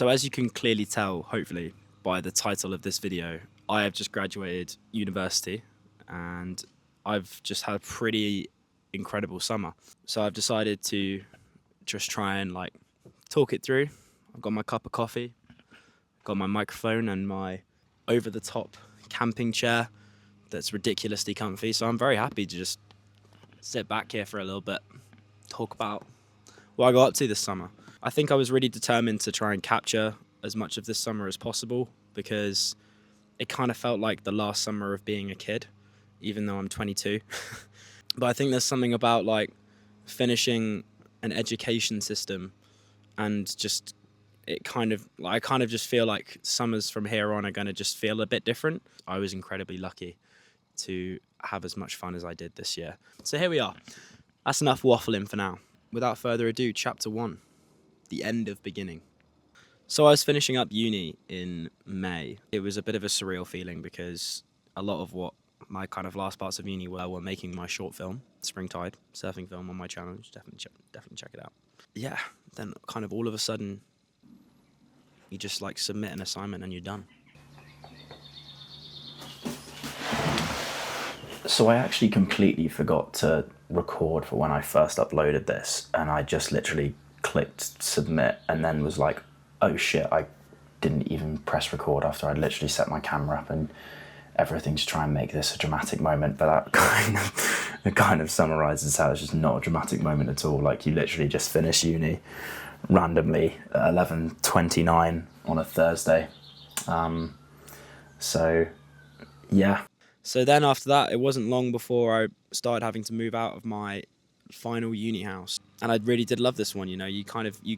So as you can clearly tell, hopefully, by the title of this video, I have just graduated university and I've just had a pretty incredible summer. So I've decided to just try and like talk it through. I've got my cup of coffee, got my microphone and my over-the-top camping chair that's ridiculously comfy. So I'm very happy to just sit back here for a little bit, talk about what I got up to this summer. I think I was really determined to try and capture as much of this summer as possible because it kind of felt like the last summer of being a kid, even though I'm 22. But I think there's something about like finishing an education system and just I kind of just feel like summers from here on are going to just feel a bit different. I was incredibly lucky to have as much fun as I did this year. So here we are. That's enough waffling for now. Without further ado, chapter 1, the end of beginning. So I was finishing up uni in May. It was a bit of a surreal feeling because a lot of what my kind of last parts of uni were making my short film, Springtide, surfing film on my channel. Just definitely check it out. Yeah, then kind of all of a sudden, you just like submit an assignment and you're done. So I actually completely forgot to record for when I first uploaded this, and I just literally clicked submit and then was like, oh shit, I didn't even press record after I'd literally set my camera up and everything to try and make this a dramatic moment. But that kind of summarizes how it's just not a dramatic moment at all. Like, you literally just finish uni randomly at 11:29 on a Thursday. So yeah. So then after that, it wasn't long before I started having to move out of my final uni house. And I really did love this one, you know, you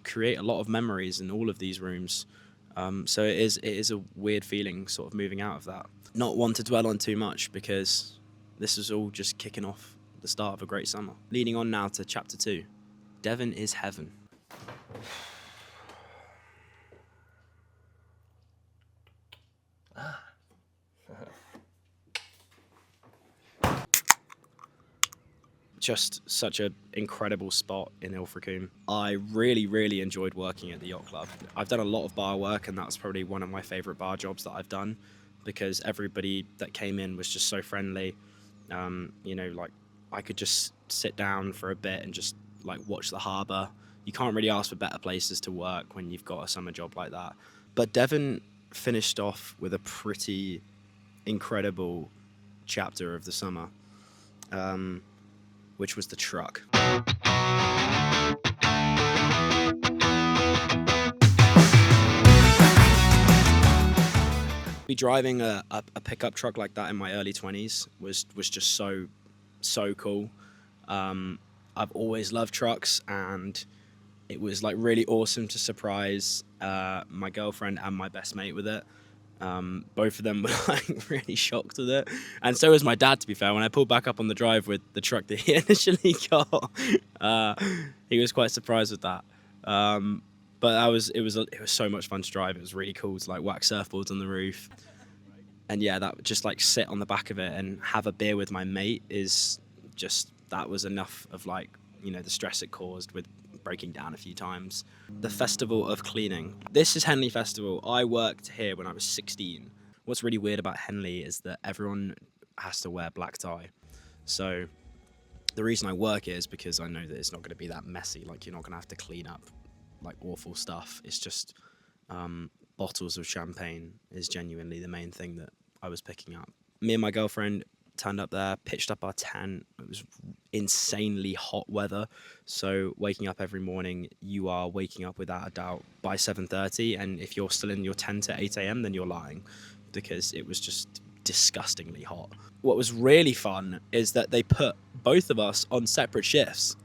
create a lot of memories in all of these rooms. So it is a weird feeling sort of moving out of that. Not one to dwell on too much because this is all just kicking off the start of a great summer. Leading on now to chapter 2, Devon is heaven. Just such an incredible spot in Ilfracombe. I really enjoyed working at the yacht club. I've done a lot of bar work and that's probably one of my favourite bar jobs that I've done because everybody that came in was just so friendly. You know, like I could just sit down for a bit and just like watch the harbour. You can't really ask for better places to work when you've got a summer job like that. But Devon finished off with a pretty incredible chapter of the summer. Which was the truck. Be driving a pickup truck like that in my early 20s was just so cool. I've always loved trucks, and it was like really awesome to surprise my girlfriend and my best mate with it. Both of them were like really shocked with it, and so was my dad, to be fair. When I pulled back up on the drive with the truck that he initially got, he was quite surprised with that. But it was so much fun to drive. It was really cool to like whack surfboards on the roof, and yeah, that just like sit on the back of it and have a beer with my mate that was enough of like, you know, the stress it caused with breaking down a few times. The Festival of Cleaning. This is Henley Festival. I worked here when I was 16. What's really weird about Henley is that everyone has to wear black tie. So the reason I work here is because I know that it's not going to be that messy. Like, you're not going to have to clean up like awful stuff. It's just bottles of champagne is genuinely the main thing that I was picking up. Me and my girlfriend turned up there, pitched up our tent. It was insanely hot weather, so waking up every morning, you are waking up without a doubt by 7:30, and if you're still in your tent at 8 a.m, then you're lying, because it was just disgustingly hot. What was really fun is that they put both of us on separate shifts.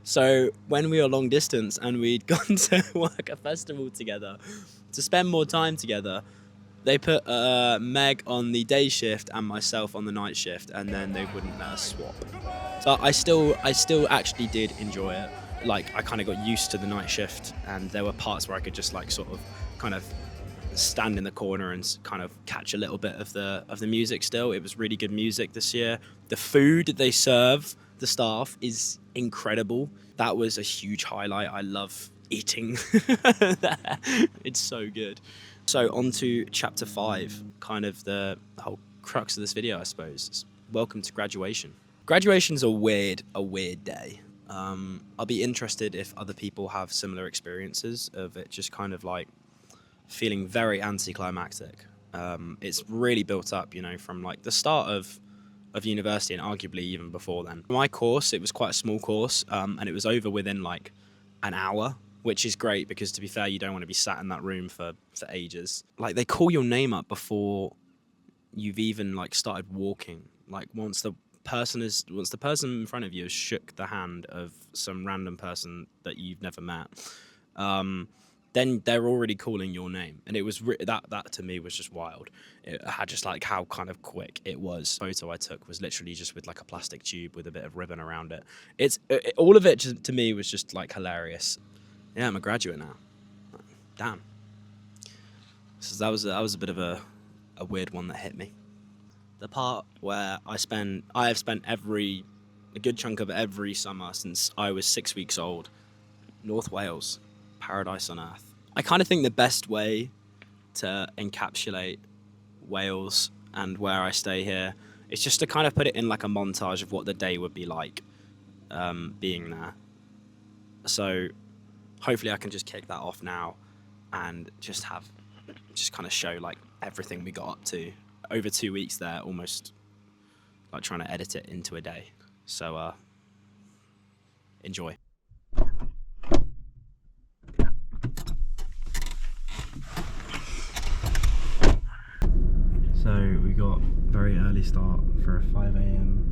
So when we were long distance and we'd gone to work a festival together, to spend more time together, they put Meg on the day shift and myself on the night shift, and then they wouldn't let us swap. So I still actually did enjoy it. Like, I kind of got used to the night shift, and there were parts where I could just like sort of kind of stand in the corner and kind of catch a little bit of the music still. It was really good music this year. The food they serve, the staff, is incredible. That was a huge highlight. I love eating there. It's so good. So on to chapter 5, kind of the whole crux of this video, I suppose. Welcome to graduation. Graduation's a weird day. I'll be interested if other people have similar experiences of it just kind of like feeling very anticlimactic. It's really built up, you know, from like the start of university and arguably even before then. My course, it was quite a small course, and it was over within like an hour, which is great because, to be fair, you don't want to be sat in that room for ages. Like, they call your name up before you've even like started walking. Like, once the person in front of you has shook the hand of some random person that you've never met, then they're already calling your name. And it was that to me was just wild. It had just like how kind of quick it was. The photo I took was literally just with like a plastic tube with a bit of ribbon around it. All of it just, to me, was just like hilarious. Yeah, I'm a graduate now. Damn. So that was a bit of a weird one that hit me. The part where I have spent a good chunk of every summer since I was 6 weeks old. North Wales, paradise on earth. I kind of think the best way to encapsulate Wales and where I stay here is just to kind of put it in like a montage of what the day would be like being there. So hopefully I can just kick that off now and just kind of show like everything we got up to over 2 weeks there, almost like trying to edit it into a day. So enjoy. So we got very early start for a 5 a.m.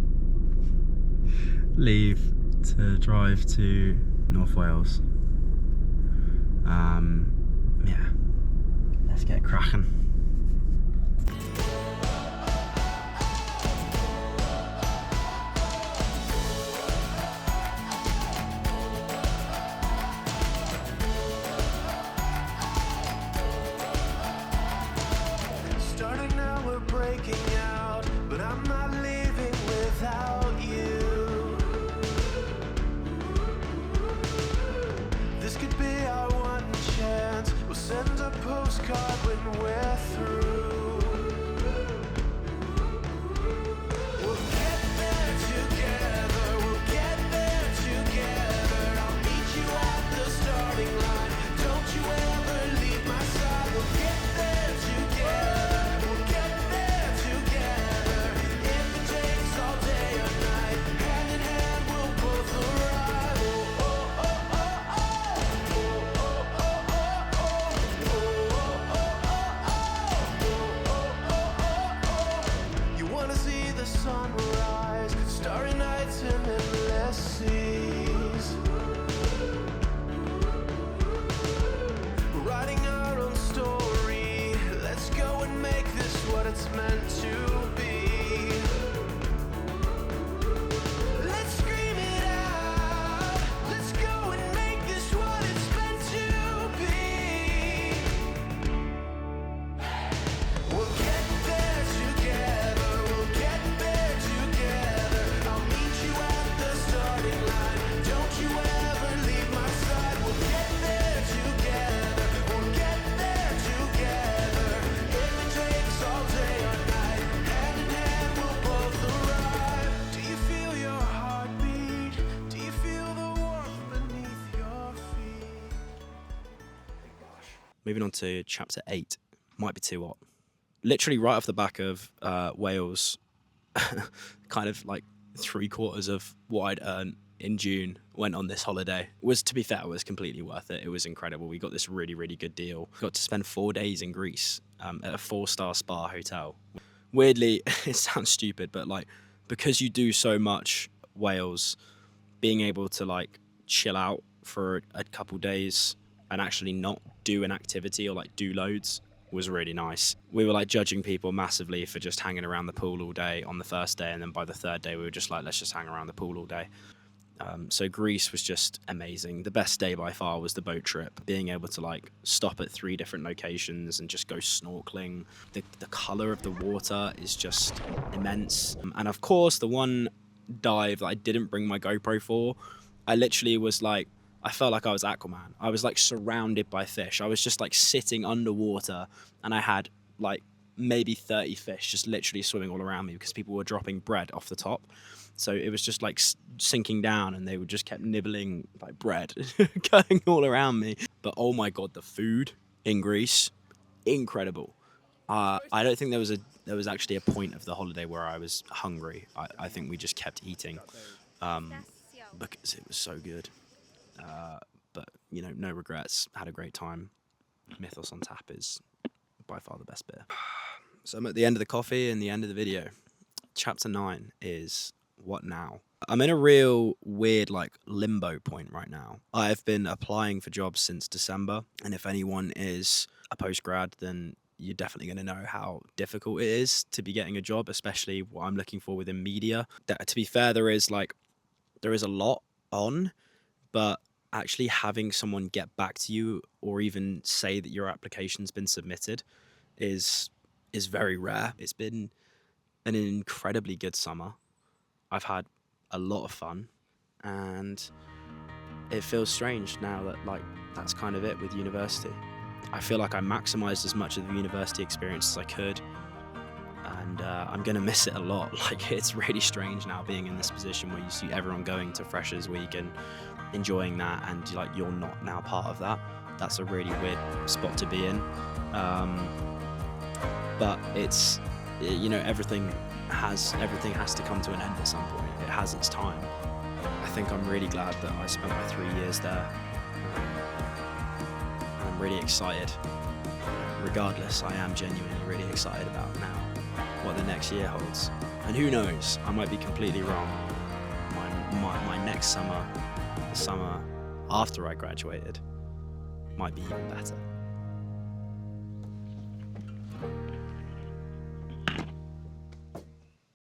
leave to drive to North Wales. Yeah, let's get cracking. Starting now, we're breaking out, but I'm not leaving without you. This could be our one chance. We'll send a postcard when we're through. We'll get there together. We'll get there together. I'll meet you at the starting line. Don't you ever leave my side. We'll get there together. We'll get there together. If it takes all day or night, hand in hand we'll both arrive. Oh, oh, oh, oh, oh. Oh, oh, oh, oh, oh. You wanna see the sunrise, starry nights and endless seas. We're writing our own story. Let's go and make this what it's meant to be. Let's scream it out. Let's go and make this what it's meant to be. We'll get there together. We'll get there together. I'll meet you at the starting line. Don't you ever leave my side. We'll get there together. We'll get there together. If it takes all day or night, hand in hand we'll both arrive. Do you feel your heartbeat? Do you feel the warmth beneath your feet? Moving on to chapter 8. Might be too hot. Literally right off the back of Wales, kind of like 3/4 of what I'd earned in June went on this holiday. To be fair, it was completely worth it. It was incredible. We got this really, really good deal. Got to spend 4 days in Greece at a 4-star spa hotel. Weirdly, it sounds stupid, but like because you do so much Wales, being able to like chill out for a couple days and actually not do an activity or like do loads was really nice. We were like judging people massively for just hanging around the pool all day on the first day, and then by the third day we were just like, let's just hang around the pool all day. So Greece was just amazing. The best day by far was the boat trip. Being able to like stop at 3 different locations and just go snorkeling. The colour of the water is just immense. And of course, the one dive that I didn't bring my GoPro for, I literally was like, I felt like I was Aquaman. I was like surrounded by fish. I was just like sitting underwater, and I had like maybe 30 fish just literally swimming all around me because people were dropping bread off the top. So it was just like sinking down, and they would just kept nibbling like bread going all around me. But oh my God, the food in Greece, incredible. I don't think there was actually a point of the holiday where I was hungry. I think we just kept eating because it was so good. But you know, no regrets. Had a great time. Mythos on tap is by far the best beer. So I'm at the end of the coffee and the end of the video. Chapter 9 is what now? I'm in a real weird like limbo point right now. I've been applying for jobs since December, and if anyone is a postgrad, then you're definitely going to know how difficult it is to be getting a job, especially what I'm looking for within media. To be fair, there is a lot on, but actually having someone get back to you or even say that your application's been submitted is very rare. It's been an incredibly good summer. I've had a lot of fun, and it feels strange now that like that's kind of it with university. I feel like I maximized as much of the university experience as I could, and I'm gonna miss it a lot. Like, it's really strange now being in this position where you see everyone going to Freshers Week and enjoying that, and like you're not now part of that. That's a really weird spot to be in. But it's, you know, everything has to come to an end at some point. It has its time. I think I'm really glad that I spent my 3 years there. I'm really excited. Regardless, I am genuinely really excited about now what the next year holds. And who knows, I might be completely wrong. My next summer, the summer after I graduated, might be even better.